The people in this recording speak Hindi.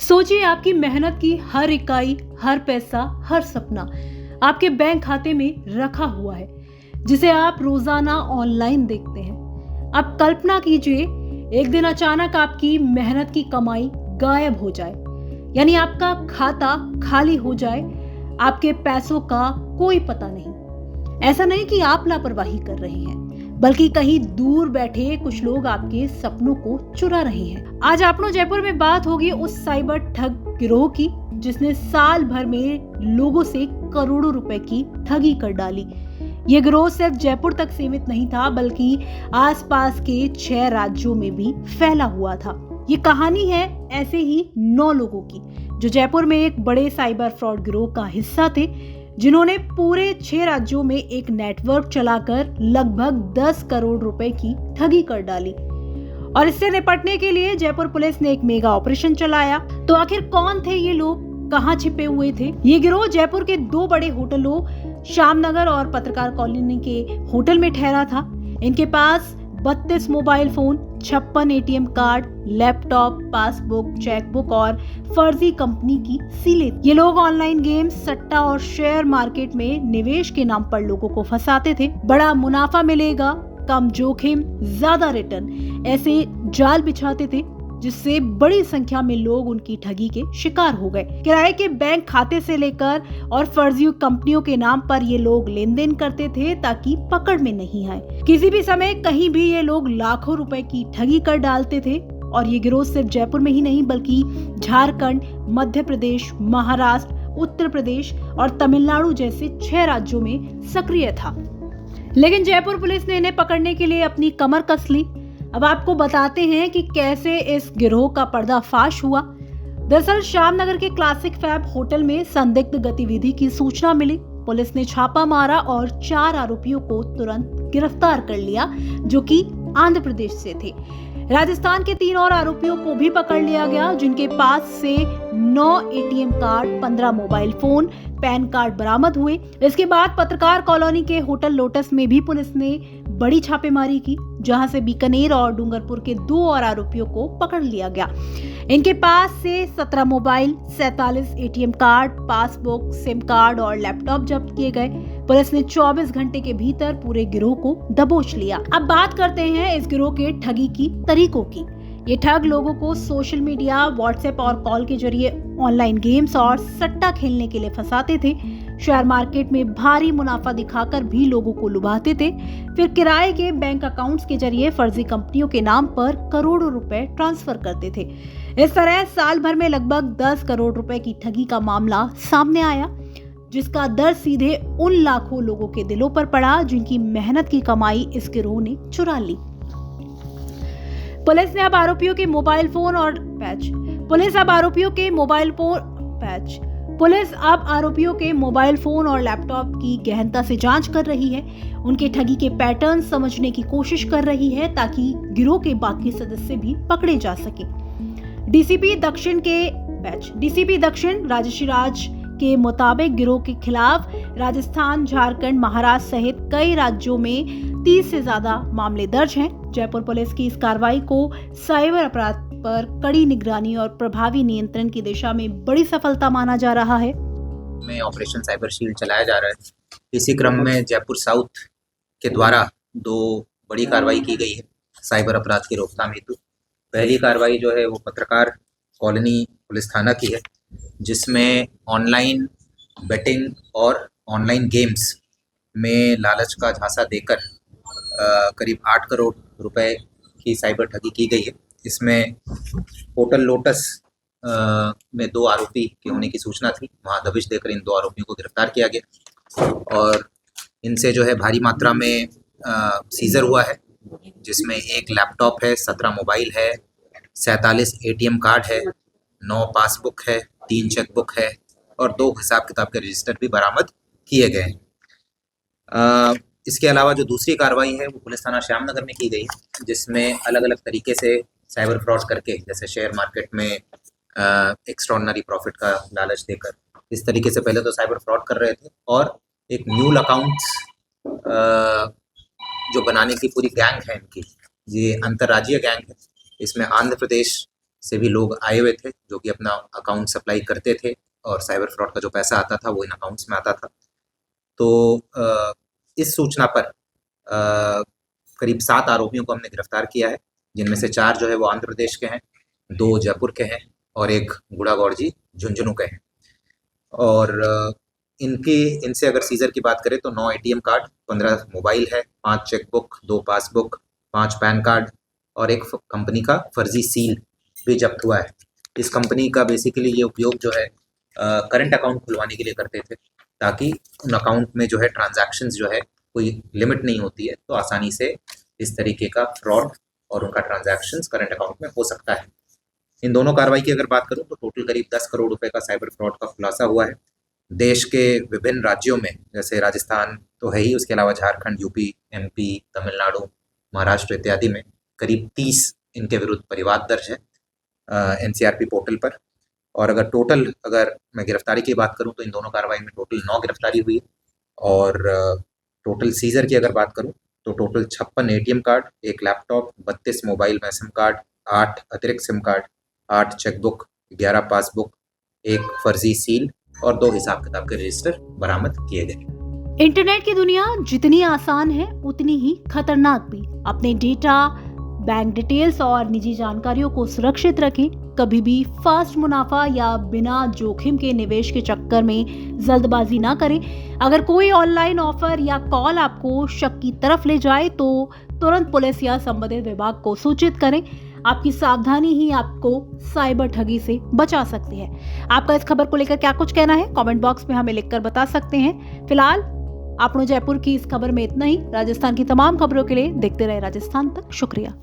सोचिए आपकी मेहनत की हर इकाई, हर पैसा, हर सपना आपके बैंक खाते में रखा हुआ है, जिसे आप रोजाना ऑनलाइन देखते हैं। अब कल्पना कीजिए, एक दिन अचानक आपकी मेहनत की कमाई गायब हो जाए, यानी आपका खाता खाली हो जाए, आपके पैसों का कोई पता नहीं। ऐसा नहीं कि आप लापरवाही कर रहे हैं, बल्कि कहीं दूर बैठे कुछ लोग आपके सपनों को चुरा रहे हैं। आज आपनो जयपुर में बात होगी उस साइबर ठग गिरोह की, जिसने साल भर में लोगों से करोड़ों रुपए की ठगी कर डाली। ये गिरोह सिर्फ जयपुर तक सीमित नहीं था, बल्कि आसपास के 6 राज्यों में भी फैला हुआ था। ये कहानी है ऐसे ही 9 लोगों की, जो जयपुर में एक बड़े साइबर फ्रॉड गिरोह का हिस्सा थे, जिन्होंने पूरे 6 राज्यों में एक नेटवर्क चलाकर लगभग 10 करोड़ रुपए की ठगी कर डाली। और इससे निपटने के लिए जयपुर पुलिस ने एक मेगा ऑपरेशन चलाया। तो आखिर कौन थे ये लोग, कहां छिपे हुए थे? ये गिरोह जयपुर के 2 बड़े होटलों श्यामनगर और पत्रकार कॉलोनी के होटल में ठहरा था। इनके पास 32 mobile phone, 56 ATM card, laptop, passbook, chequebook और फर्जी कंपनी की सीलें। ये लोग ऑनलाइन गेम, सट्टा और शेयर मार्केट में निवेश के नाम पर लोगों को फंसाते थे। बड़ा मुनाफा मिलेगा, कम जोखिम, ज्यादा रिटर्न, ऐसे जाल बिछाते थे, जिससे बड़ी संख्या में लोग उनकी ठगी के शिकार हो गए। किराए के बैंक खाते से लेकर और फर्जी कंपनियों के नाम पर ये लोग लेन देन करते थे, ताकि पकड़ में नहीं आए। किसी भी समय कहीं भी ये लोग लाखों रुपए की ठगी कर डालते थे। और ये गिरोह सिर्फ जयपुर में ही नहीं, बल्कि झारखंड, मध्य प्रदेश, महाराष्ट्र, उत्तर प्रदेश और तमिलनाडु जैसे 6 राज्यों में सक्रिय था। लेकिन जयपुर पुलिस ने इन्हें पकड़ने के लिए अपनी कमर कस ली। अब आपको बताते हैं कि कैसे इस गिरोह का पर्दाफाश हुआ। दरअसल श्यामनगर के क्लासिक फैब होटल में संदिग्ध गतिविधि की सूचना मिली। पुलिस ने छापा मारा और 4 आरोपियों को तुरंत गिरफ्तार कर लिया, जो कि आंध्र प्रदेश से थे। राजस्थान के 3 और आरोपियों को भी पकड़ लिया गया, जिनके पास से 9 ATM card, 15 mobile phone, pan card बरामद हुए। इसके बाद पत्रकार कॉलोनी के होटल लोटस में भी पुलिस ने बड़ी छापेमारी की, जहां से बीकानेर और डूंगरपुर के 2 और आरोपियों को पकड़ लिया गया। इनके पास से 17 mobile, 47 ATM card, passbook, SIM card और लैपटॉप जब्त किए गए। पुलिस ने 24 घंटे के भीतर पूरे गिरोह को दबोच लिया। अब बात करते हैं इस गिरोह के ठगी की तरीकों की। ये ठग लोगों को सोशल मीडिया, व्हाट्सएप और कॉल के जरिए ऑनलाइन गेम्स और सट्टा खेलने के लिए फंसाते थे। शेयर मार्केट में भारी मुनाफा दिखाकर भी लोगों को लुभाते थे। फिर किराए के बैंक अकाउंट्स के जरिए फर्जी कंपनियों के नाम पर करोड़ों रुपए ट्रांसफर करते थे। इस तरह साल भर में लगभग 10 करोड़ रुपए की ठगी का मामला सामने आया, जिसका दर्द सीधे उन लाखों लोगों के दिलों पर पड़ा, जिनकी मेहनत की कमाई इस गिरोह ने चुरा ली। पुलिस अब आरोपियों के मोबाइल फोन और लैपटॉप की गहनता से जांच कर रही है। उनके ठगी के पैटर्न समझने की कोशिश कर रही है, ताकि गिरोह के बाकी सदस्य भी पकड़े जा सके। डीसीपी दक्षिण राजश्री राज के मुताबिक गिरोह के खिलाफ राजस्थान, झारखंड, महाराष्ट्र सहित कई राज्यों में 30 से ज्यादा मामले दर्ज हैं। जयपुर पुलिस की इस कार्रवाई को साइबर अपराध पर कड़ी निगरानी और प्रभावी नियंत्रण की दिशा में बड़ी सफलता माना जा रहा है। में ऑपरेशन साइबर शील्ड चलाया जा रहा है। इसी क्रम में जयपुर साउथ के द्वारा 2 बड़ी कार्रवाई की गई है साइबर अपराध की रोकथाम हेतु। पहली कार्रवाई जो है वो पत्रकार कॉलोनी पुलिस थाना की है, जिसमें ऑनलाइन बेटिंग और ऑनलाइन गेम्स में लालच का झांसा देकर करीब 8 करोड़ रुपए की साइबर ठगी की गई है। इसमें होटल लोटस में 2 आरोपी के होने की सूचना थी। वहाँ दबिश देकर इन 2 आरोपियों को गिरफ्तार किया गया और इनसे जो है भारी मात्रा में सीजर हुआ है, जिसमें 1 लैपटॉप है, 17 मोबाइल है, 47 एटीएम कार्ड है, 9 पासबुक है, 3 चेकबुक है और 2 हिसाब किताब के रजिस्टर भी बरामद किए गए हैं। इसके अलावा जो दूसरी कार्रवाई है वो पुलिस थाना श्यामनगर में की गई, जिसमें अलग अलग तरीके से साइबर फ्रॉड करके, जैसे शेयर मार्केट में एक्स्ट्राऑर्डिनरी प्रॉफिट का लालच देकर, इस तरीके से पहले तो साइबर फ्रॉड कर रहे थे। और एक न्यूल अकाउंट्स जो बनाने की पूरी गैंग है इनकी, ये अंतर्राज्यीय गैंग है। इसमें आंध्र प्रदेश से भी लोग आए हुए थे जो कि अपना अकाउंट सप्लाई करते थे और साइबर फ्रॉड का जो पैसा आता था वो इन अकाउंट्स में आता था। तो इस सूचना पर करीब 7 आरोपियों को हमने गिरफ्तार किया है, जिनमें से 4 जो है वो आंध्र प्रदेश के हैं, 2 जयपुर के हैं और 1 गुड़ागौड़जी झुंझुनू के हैं। और इनसे अगर सीजर की बात करें तो 9 एटीएम कार्ड, 15 मोबाइल है, 5 चेकबुक, 2 पासबुक, 5 पैन कार्ड और एक कंपनी का फर्जी सील भी जब्त हुआ है। इस कंपनी का बेसिकली ये उपयोग जो है करंट अकाउंट खुलवाने के लिए करते थे, ताकि उन अकाउंट में जो है ट्रांजैक्शंस जो है कोई लिमिट नहीं होती है, तो आसानी से इस तरीके का फ्रॉड और उनका ट्रांजैक्शंस करंट अकाउंट में हो सकता है। इन दोनों कार्रवाई की अगर बात करूं तो टोटल करीब 10 करोड़ रुपए का साइबर फ्रॉड का खुलासा हुआ है। देश के विभिन्न राज्यों में, जैसे राजस्थान तो है ही, उसके अलावा झारखंड, यूपी, एमपी, तमिलनाडु, महाराष्ट्र इत्यादि में करीब 30 इनके विरुद्ध परिवाद दर्ज है एनसीआरपी पोर्टल पर। और अगर मैं गिरफ्तारी की बात करूं तो इन दोनों कार्रवाई में टोटल 9 गिरफ्तारी हुई है। और टोटल सीजर की अगर बात करूं तो total 56 ATM card, 1 laptop, 32 mobile में सिम कार्ड, 8 अतिरिक्त सिम कार्ड, 8 चेकबुक, 11 पासबुक, 1 फर्जी सील और 2 हिसाब किताब के रजिस्टर बरामद किए गए। इंटरनेट की दुनिया जितनी आसान है उतनी ही खतरनाक भी। अपने डेटा, बैंक डिटेल्स और निजी जानकारियों को सुरक्षित रखें। कभी भी फास्ट मुनाफा या बिना जोखिम के निवेश के चक्कर में जल्दबाजी ना करें। अगर कोई ऑनलाइन ऑफर या कॉल आपको शक की तरफ ले जाए तो तुरंत पुलिस या संबंधित विभाग को सूचित करें। आपकी सावधानी ही आपको साइबर ठगी से बचा सकती है। आपका इस खबर को लेकर क्या कुछ कहना है, कमेंट बॉक्स में हमें लिखकर बता सकते हैं। फिलहाल आपने जयपुर की इस खबर में इतना ही। राजस्थान की तमाम खबरों के लिए देखते रहे राजस्थान तक। शुक्रिया।